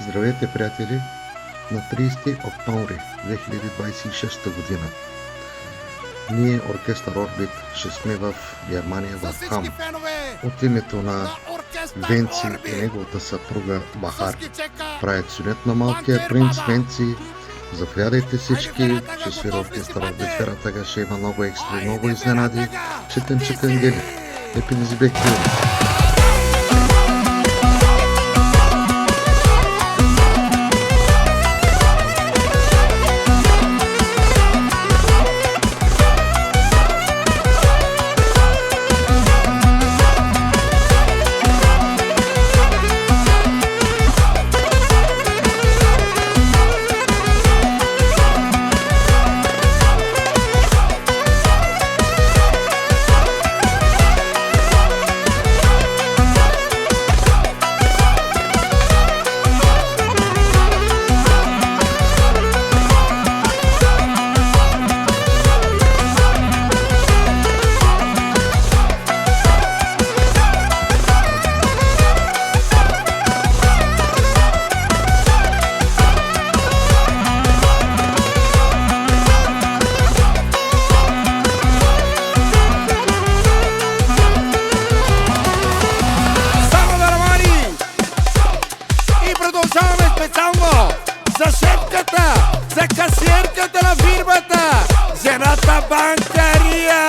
Здравейте, приятели! На 30 октомври 2026 година ние, оркестър Орбит, ще сме в Германия, в Хам. От името на Венци и неговата съпруга Бахар правят сюнет на малкия принц Венци. Заповядайте всички, ще свира оркестър Орбит. Ферата ще има много екстри, много изненади. Читам гели. Епинези бекли. Специално за шефката, за касиерката на фирмата, жената банкария.